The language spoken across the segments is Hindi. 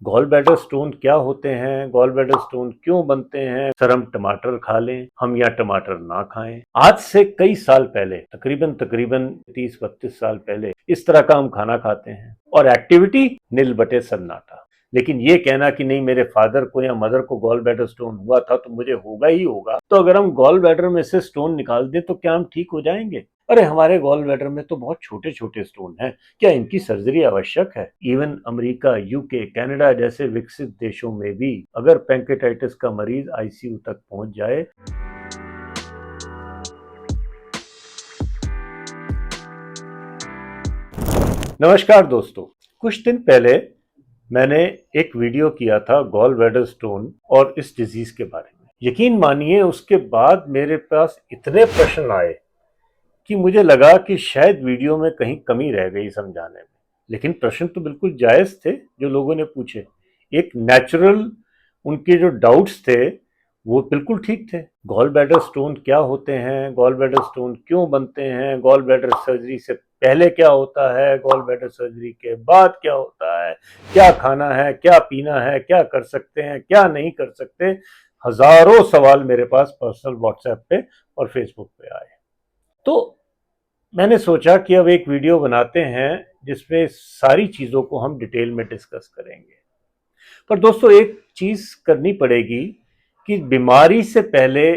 गॉल ब्लैडर स्टोन क्या होते हैं, गॉल ब्लैडर स्टोन क्यों बनते हैं, सर हम टमाटर खा लें हम या टमाटर ना खाएं। आज से कई साल पहले, तकरीबन 30-32 साल पहले इस तरह का हम खाना खाते हैं और एक्टिविटी नील बटे सन्नाटा। लेकिन ये कहना कि नहीं मेरे फादर को या मदर को गॉल ब्लैडर स्टोन हुआ था तो मुझे होगा ही होगा, तो अगर हम गॉल ब्लैडर में से स्टोन निकाल दें तो क्या हम ठीक हो जाएंगे? अरे हमारे गॉल ब्लैडर में तो बहुत छोटे छोटे स्टोन हैं, क्या इनकी सर्जरी आवश्यक है? इवन अमेरिका, यूके, कनाडा जैसे विकसित देशों में भी अगर पैंक्रेटाइटिस का मरीज आईसीयू तक पहुंच जाए। नमस्कार दोस्तों, कुछ दिन पहले मैंने एक वीडियो किया था गॉल ब्लैडर स्टोन और इस डिजीज के बारे में। यकीन मानिए उसके बाद मेरे पास इतने प्रश्न आए कि मुझे लगा कि शायद वीडियो में कहीं कमी रह गई समझाने में। लेकिन प्रश्न तो बिल्कुल जायज थे जो लोगों ने पूछे। एक नेचुरल उनके जो डाउट्स थे वो बिल्कुल ठीक थे। गॉल ब्लैडर स्टोन क्या होते हैं, गॉल ब्लैडर स्टोन क्यों बनते हैं, गॉल ब्लैडर सर्जरी से पहले क्या होता है, गॉल ब्लैडर सर्जरी के बाद क्या होता है, क्या खाना है, क्या पीना है, क्या कर सकते हैं, क्या नहीं कर सकते। हजारों सवाल मेरे पास पर्सनल व्हाट्सएप पे और फेसबुक पे आए। तो मैंने सोचा कि अब एक वीडियो बनाते हैं जिसमें सारी चीज़ों को हम डिटेल में डिस्कस करेंगे। पर दोस्तों एक चीज़ करनी पड़ेगी कि बीमारी से पहले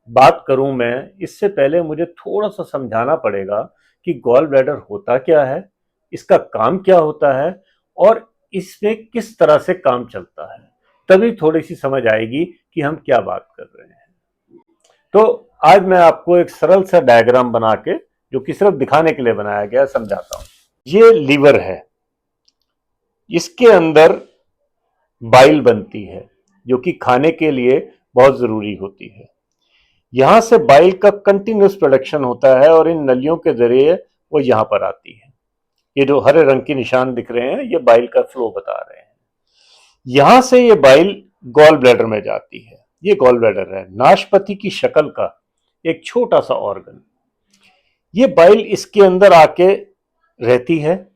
बात करूं मैं, इससे पहले मुझे थोड़ा सा समझाना पड़ेगा कि गॉल ब्लैडर होता क्या है, इसका काम क्या होता है और इसमें किस तरह से काम चलता है। तभी थोड़ी सी समझ आएगी कि हम क्या बात कर रहे हैं। तो आज मैं आपको एक सरल सा डायग्राम बना के, जो कि सिर्फ दिखाने के लिए बनाया गया, समझाता हूं। ये लीवर है, इसके अंदर बाइल बनती है जो कि खाने के लिए बहुत जरूरी होती है। यहां से बाइल का कंटिन्यूस प्रोडक्शन होता है और इन नलियों के जरिए वो यहां पर आती है। ये जो हरे रंग के निशान दिख रहे हैं ये बाइल का फ्लो बता रहे हैं। यहां से ये बाइल गॉल ब्लैडर में जाती है। ये गॉल ब्लैडर है, नाशपाती की शक्ल का एक छोटा सा ऑर्गन। ये बाइल इसके अंदर आके रहती है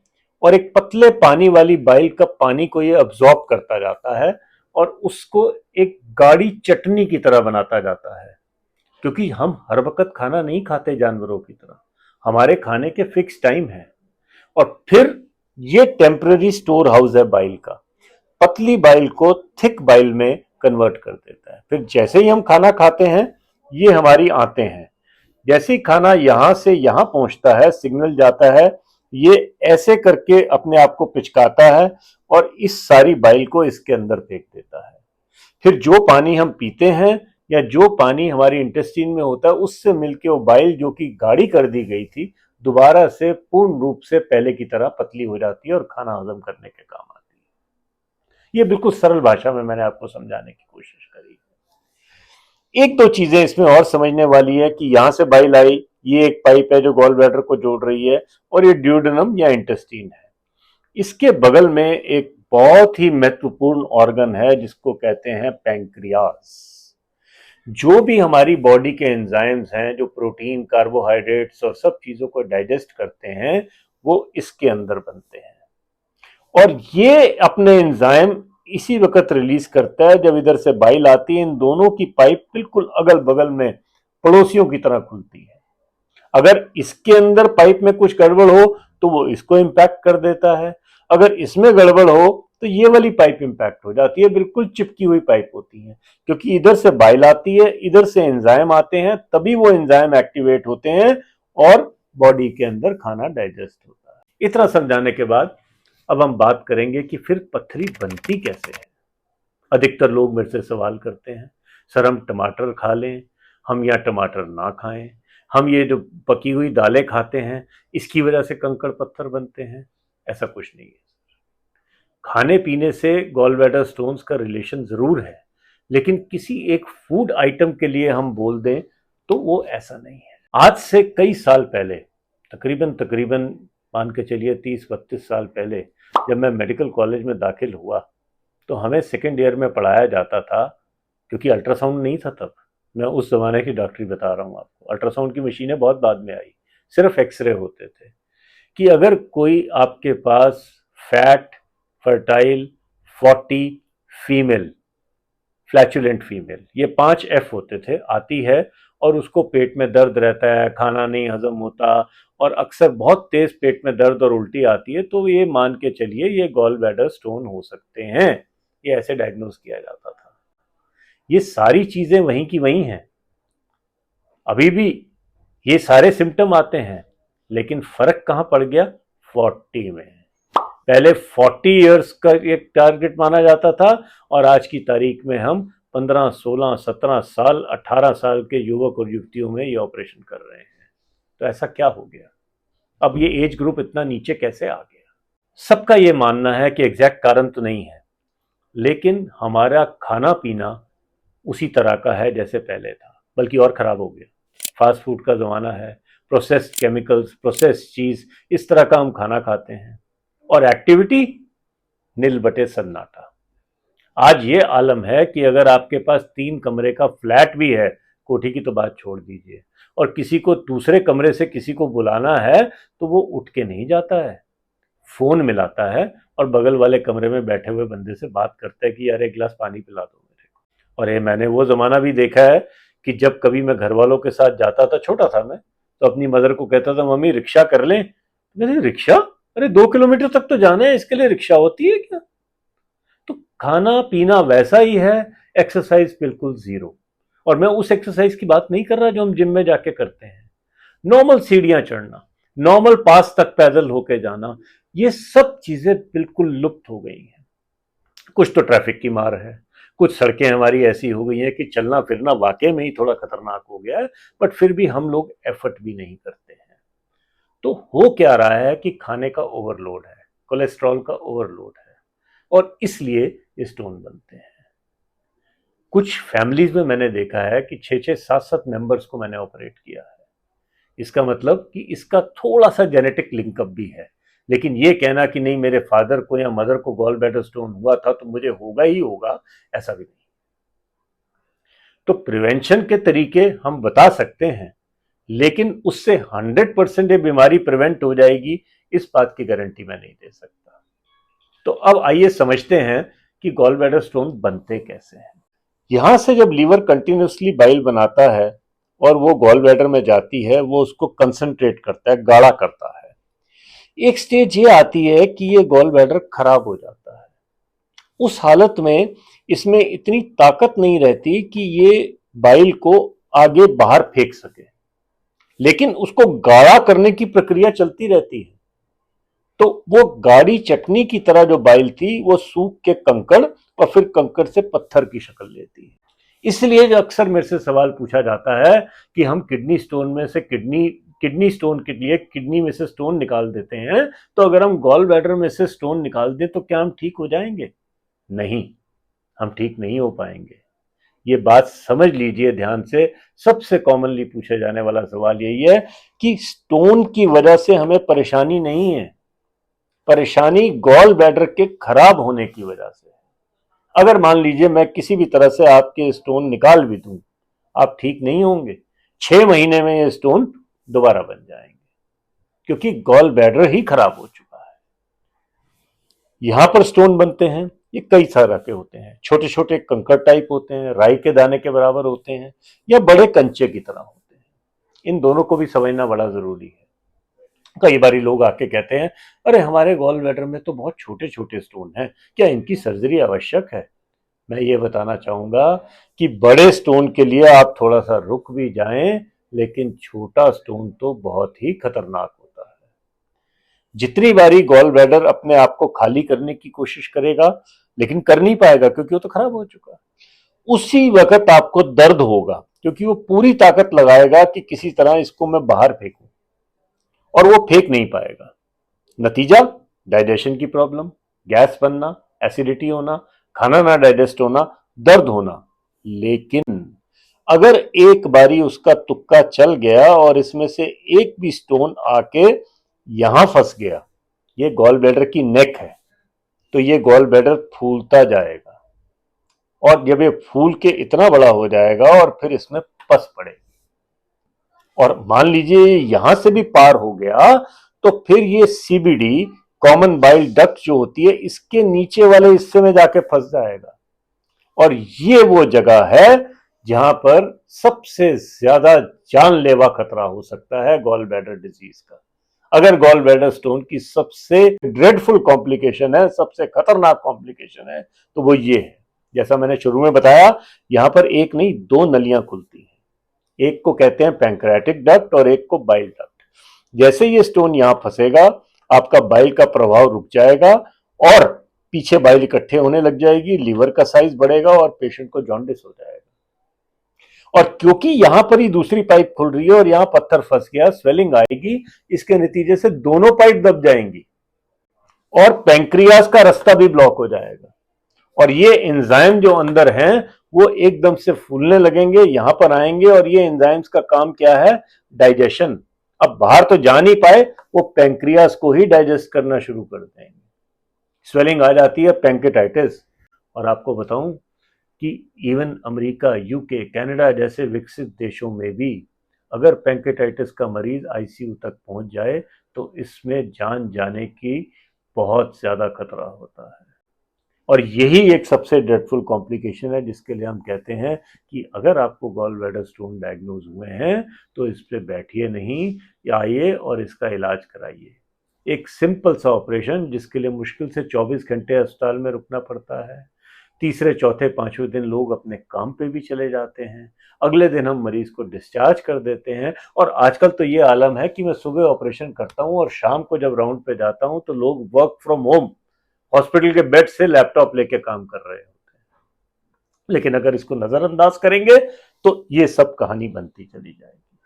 और एक पतले पानी वाली बाइल का पानी को ये अब्जॉर्ब करता जाता है और उसको एक गाढ़ी चटनी की तरह बनाता जाता है। क्योंकि हम हर वक्त खाना नहीं खाते जानवरों की तरह, हमारे खाने के फिक्स टाइम है। और फिर ये टेम्पररी स्टोर हाउस है बाइल का, पतली बाइल को थिक बाइल में कन्वर्ट कर देता है। फिर जैसे ही हम खाना खाते हैं ये हमारी आंतें हैं, जैसे ही खाना यहां से यहां पहुंचता है सिग्नल जाता है, ये ऐसे करके अपने आप को पिचकाता है और इस सारी बाइल को इसके अंदर फेंक देता है। फिर जो पानी हम पीते हैं या जो पानी हमारी इंटेस्टाइन में होता है उससे मिलके वो बाइल जो कि गाढ़ी कर दी गई थी दोबारा से पूर्ण रूप से पहले की तरह पतली हो जाती है और खाना हजम करने के काम आती है। ये बिल्कुल सरल भाषा में मैंने आपको समझाने की कोशिश करी। एक दो चीजें इसमें और समझने वाली है कि यहां से बाइल आई, ये एक पाइप है जो गॉल ब्लैडर को जोड़ रही है और ये ड्यूडेनम या इंटेस्टाइन है। इसके बगल में एक बहुत ही महत्वपूर्ण ऑर्गन है जिसको कहते हैं पैंक्रियास। जो भी हमारी बॉडी के एंजाइम्स हैं जो प्रोटीन, कार्बोहाइड्रेट्स और सब चीजों को डाइजेस्ट करते हैं वो इसके अंदर बनते हैं। और ये अपने एंजाइम इसी वक्त रिलीज करता है जब इधर से बाइल आती है। इन दोनों की पाइप बिल्कुल अगल बगल में पड़ोसियों की तरह खुलती है। अगर इसके अंदर पाइप में कुछ गड़बड़ हो तो वो इसको इंपैक्ट कर देता है, अगर इसमें गड़बड़ हो तो ये वाली पाइप इंपैक्ट हो जाती है। बिल्कुल चिपकी हुई पाइप होती है क्योंकि इधर से बाइल आती है, इधर से एंजाइम आते हैं, तभी वो एंजाइम एक्टिवेट होते हैं और बॉडी के अंदर खाना डाइजेस्ट होता है। इतना समझाने के बाद अब हम बात करेंगे कि फिर पथरी बनती कैसे है। अधिकतर लोग मेरे से सवाल करते हैं, सर हम टमाटर खा लें हम या टमाटर ना खाएं, हम ये जो पकी हुई दालें खाते हैं इसकी वजह से कंकड़ पत्थर बनते हैं। ऐसा कुछ नहीं है। खाने पीने से गॉल ब्लैडर स्टोन्स का रिलेशन जरूर है, लेकिन किसी एक फूड आइटम के लिए हम बोल दें तो वो ऐसा नहीं है। आज से कई साल पहले, तकरीबन मान के चलिए 30-32 साल पहले, जब मैं मेडिकल कॉलेज में दाखिल हुआ तो हमें सेकेंड ईयर में पढ़ाया जाता था, क्योंकि अल्ट्रासाउंड नहीं था तब, मैं उस जमाने की डॉक्टरी बता रहा हूँ आपको, अल्ट्रासाउंड की मशीनें बहुत बाद में आई, सिर्फ एक्सरे होते थे, कि अगर कोई आपके पास फैट, फर्टाइल, 40 फीमेल, फ्लैचुलेंट फीमेल, ये 5 एफ होते थे, आती है और उसको पेट में दर्द रहता है, खाना नहीं हजम होता और अक्सर बहुत तेज पेट में दर्द और उल्टी आती है, तो ये मान के चलिए ये गॉल ब्लैडर स्टोन हो सकते हैं। ये ऐसे डायग्नोज किया जाता था। ये सारी चीजें वहीं की वहीं हैं, अभी भी ये सारे सिम्टम आते हैं, लेकिन फर्क कहां पड़ गया? 40 में। पहले 40 इयर्स का एक टारगेट माना जाता था और आज की तारीख में हम 15, 16, 17 साल, 18 साल के युवक और युवतियों में ये ऑपरेशन कर रहे हैं। तो ऐसा क्या हो गया? अब ये एज ग्रुप इतना नीचे कैसे आ गया? सबका ये मानना है कि एग्जैक्ट कारण तो नहीं है, लेकिन हमारा खाना पीना उसी तरह का है जैसे पहले था, बल्कि और खराब हो गया। फास्ट फूड का ज़माना है, प्रोसेस्ड केमिकल्स, प्रोसेस्ड चीज़, इस तरह का हम खाना खाते हैं और एक्टिविटी नील बटे सन्नाटा। आज ये आलम है कि अगर आपके पास 3 कमरे का फ्लैट भी है, कोठी की तो बात छोड़ दीजिए, और किसी को दूसरे कमरे से किसी को बुलाना है तो वो उठ के नहीं जाता है, फोन मिलाता है और बगल वाले कमरे में बैठे हुए बंदे से बात करता है कि यार एक गिलास पानी पिला दो मेरे को। और ये मैंने वो जमाना भी देखा है कि जब कभी मैं घर वालों के साथ जाता था, छोटा था मैं, तो अपनी मदर को कहता था मम्मी रिक्शा कर लें। मैंने रिक्शा? अरे 2 किलोमीटर तक तो जाना है, इसके लिए रिक्शा होती है क्या? तो खाना पीना वैसा ही है, एक्सरसाइज बिल्कुल जीरो। और मैं उस एक्सरसाइज की बात नहीं कर रहा जो हम जिम में जाके करते हैं। नॉर्मल सीढ़ियां चढ़ना, नॉर्मल पास तक पैदल होके जाना, ये सब चीजें बिल्कुल लुप्त हो गई हैं। कुछ तो ट्रैफिक की मार है, कुछ सड़कें हमारी ऐसी हो गई हैं कि चलना फिरना वाकई में ही थोड़ा खतरनाक हो गया है, बट फिर भी हम लोग एफर्ट भी नहीं करते हैं। तो हो क्या रहा है कि खाने का ओवरलोड है, कोलेस्ट्रॉल का ओवरलोड है, और इसलिए स्टोन बनते हैं। कुछ फैमिलीज में मैंने देखा है कि 6-6, 7-7 मेंबर्स को मैंने ऑपरेट किया है। इसका मतलब कि इसका थोड़ा सा जेनेटिक लिंकअप भी है, लेकिन ये कहना कि नहीं मेरे फादर को या मदर को गॉल ब्लैडर स्टोन हुआ था तो मुझे होगा ही होगा, ऐसा भी नहीं। तो प्रिवेंशन के तरीके हम बता सकते हैं, लेकिन उससे 100% ये बीमारी प्रिवेंट हो जाएगी, इस बात की गारंटी मैं नहीं दे सकता। तो अब आइए समझते हैं कि गॉल ब्लैडर स्टोन बनते कैसे हैं। यहां से जब लीवर कंटिन्यूसली बाइल बनाता है और वो गॉल ब्लैडर में जाती है, वो उसको कंसंट्रेट करता है, गाढ़ा करता है। एक स्टेज ये आती है कि ये गॉल ब्लैडर खराब हो जाता है। उस हालत में इसमें इतनी ताकत नहीं रहती कि ये बाइल को आगे बाहर फेंक सके, लेकिन उसको गाढ़ा करने की प्रक्रिया चलती रहती है। तो वो गाढ़ी चटनी की तरह जो बाइल थी वो सूख के कंकड़ और फिर कंकड़ से पत्थर की शक्ल लेती है। इसलिए जो अक्सर मेरे से सवाल पूछा जाता है कि हम किडनी स्टोन में से किडनी स्टोन के लिए किडनी में से स्टोन निकाल देते हैं, तो अगर हम गॉल ब्लैडर में से स्टोन निकाल दें तो क्या हम ठीक हो जाएंगे? नहीं, हम ठीक नहीं हो पाएंगे। ये बात समझ लीजिए ध्यान से। सबसे कॉमनली पूछे जाने वाला सवाल यही है कि स्टोन की वजह से हमें परेशानी नहीं है, परेशानी गॉल ब्लैडर के खराब होने की वजह से। अगर मान लीजिए मैं किसी भी तरह से आपके स्टोन निकाल भी दूं, आप ठीक नहीं होंगे, 6 महीने में ये स्टोन दोबारा बन जाएंगे, क्योंकि गॉल ब्लैडर ही खराब हो चुका है। यहां पर स्टोन बनते हैं, ये कई तरह के होते हैं। छोटे छोटे कंकड़ टाइप होते हैं, राई के दाने के बराबर होते हैं, या बड़े कंचे की तरह होते हैं। इन दोनों को भी समझना बड़ा जरूरी है। कई बार लोग आके कहते हैं अरे हमारे गॉल ब्लैडर में तो बहुत छोटे छोटे स्टोन हैं, क्या इनकी सर्जरी आवश्यक है? मैं ये बताना चाहूंगा कि बड़े स्टोन के लिए आप थोड़ा सा रुक भी जाएं, लेकिन छोटा स्टोन तो बहुत ही खतरनाक होता है। जितनी बारी गॉल ब्लैडर अपने आप को खाली करने की कोशिश करेगा, लेकिन कर नहीं पाएगा क्योंकि वो तो खराब हो चुका है। उसी वक्त आपको दर्द होगा, क्योंकि वो पूरी ताकत लगाएगा कि किसी तरह इसको मैं बाहर फेंकूं, और वो फेंक नहीं पाएगा। नतीजा, डाइजेशन की प्रॉब्लम, गैस बनना, एसिडिटी होना, खाना ना डाइजेस्ट होना, दर्द होना। लेकिन अगर एक बारी उसका तुक्का चल गया और इसमें से एक भी स्टोन आके यहां फंस गया, ये गॉल ब्लैडर की नेक है, तो ये गॉल ब्लैडर फूलता जाएगा, और जब ये फूल के इतना बड़ा हो जाएगा और फिर इसमें पस पड़े, और मान लीजिए यहां से भी पार हो गया, तो फिर ये सीबीडी कॉमन बाइल डक्ट जो होती है इसके नीचे वाले हिस्से में जाके फंस जाएगा, और ये वो जगह है जहां पर सबसे ज्यादा जानलेवा खतरा हो सकता है गॉल ब्लैडर डिजीज का। अगर गॉल ब्लैडर स्टोन की सबसे ड्रेडफुल कॉम्प्लिकेशन है, सबसे खतरनाक कॉम्प्लिकेशन है, तो वो ये है, जैसा मैंने शुरू में बताया, यहां पर एक नहीं दो नलियां खुलती हैं, एक को कहते हैं पैंक्रेटिक डक्ट और एक को बाइल डक्ट। जैसे ये स्टोन यहां फंसेगा, आपका बाइल का प्रभाव रुक जाएगा और पीछे बाइल इकट्ठे होने लग जाएगी, लीवर का साइज बढ़ेगा और पेशेंट को जॉन्डिस हो जाएगा। और क्योंकि यहां पर ही दूसरी पाइप खुल रही है और यहां पत्थर फंस गया, स्वेलिंग आएगी, इसके नतीजे से दोनों पाइप दब जाएंगी और पैंक्रियाज का रास्ता भी ब्लॉक हो जाएगा, और ये एंजाइम जो अंदर हैं वो एकदम से फूलने लगेंगे, यहां पर आएंगे, और ये एंजाइम्स का काम क्या है? डाइजेशन। अब बाहर तो जा नहीं पाए, वो पैंक्रियाज को ही डाइजेस्ट करना शुरू कर देंगे, स्वेलिंग आ जाती है, पैंक्रेटाइटिस। और आपको बताऊं कि इवन अमेरिका, यूके, कनाडा जैसे विकसित देशों में भी अगर पैंक्रेटाइटिस का मरीज आईसीयू तक पहुंच जाए तो इसमें जान जाने की बहुत ज्यादा खतरा होता है। और यही एक सबसे ड्रेडफुल कॉम्प्लिकेशन है जिसके लिए हम कहते हैं कि अगर आपको गॉल ब्लैडर स्टोन डायग्नोज हुए हैं तो इस पे बैठिए नहीं, आइए और इसका इलाज कराइए। एक सिंपल सा ऑपरेशन जिसके लिए मुश्किल से 24 घंटे अस्पताल में रुकना पड़ता है, तीसरे चौथे पांचवें दिन लोग अपने काम पे भी चले जाते हैं, अगले दिन हम मरीज को डिस्चार्ज कर देते हैं। और आजकल तो ये आलम है कि मैं सुबह ऑपरेशन करता हूं और शाम को जब राउंड पे जाता हूं तो लोग वर्क फ्रॉम होम हॉस्पिटल के बेड से लैपटॉप लेके काम कर रहे होते हैं। लेकिन अगर इसको नजरअंदाज करेंगे तो ये सब कहानी बनती चली जाएगी।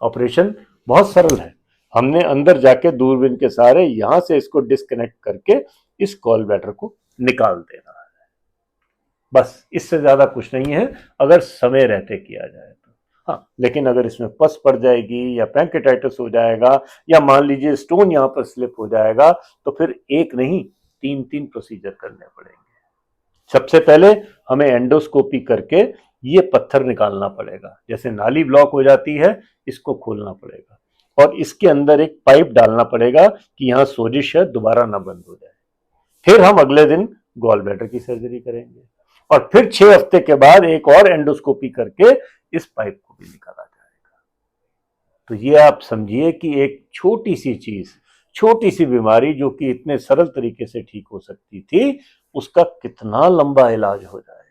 ऑपरेशन बहुत सरल है, हमने अंदर जाके दूरबीन के सहारे यहां से इसको डिस्कनेक्ट करके इस गॉल ब्लैडर को निकाल देना है, बस इससे ज्यादा कुछ नहीं है, अगर समय रहते किया जाए तो। हाँ, लेकिन अगर इसमें पस पड़ जाएगी या पैंक्रेटाइटिस हो जाएगा या मान लीजिए स्टोन यहां पर स्लिप हो जाएगा तो फिर एक नहीं तीन तीन प्रोसीजर करने पड़ेंगे। सबसे पहले हमें एंडोस्कोपी करके ये पत्थर निकालना पड़ेगा, जैसे नाली ब्लॉक हो जाती है इसको खोलना पड़ेगा और इसके अंदर एक पाइप डालना पड़ेगा कि यहां सोजिश है दोबारा ना बंद हो जाए। फिर हम अगले दिन गॉल ब्लैडर की सर्जरी करेंगे और फिर 6 हफ्ते के बाद एक और एंडोस्कोपी करके इस पाइप को भी निकाला जाएगा। तो ये आप समझिए कि एक छोटी सी चीज, छोटी सी बीमारी जो कि इतने सरल तरीके से ठीक हो सकती थी, उसका कितना लंबा इलाज हो जाए।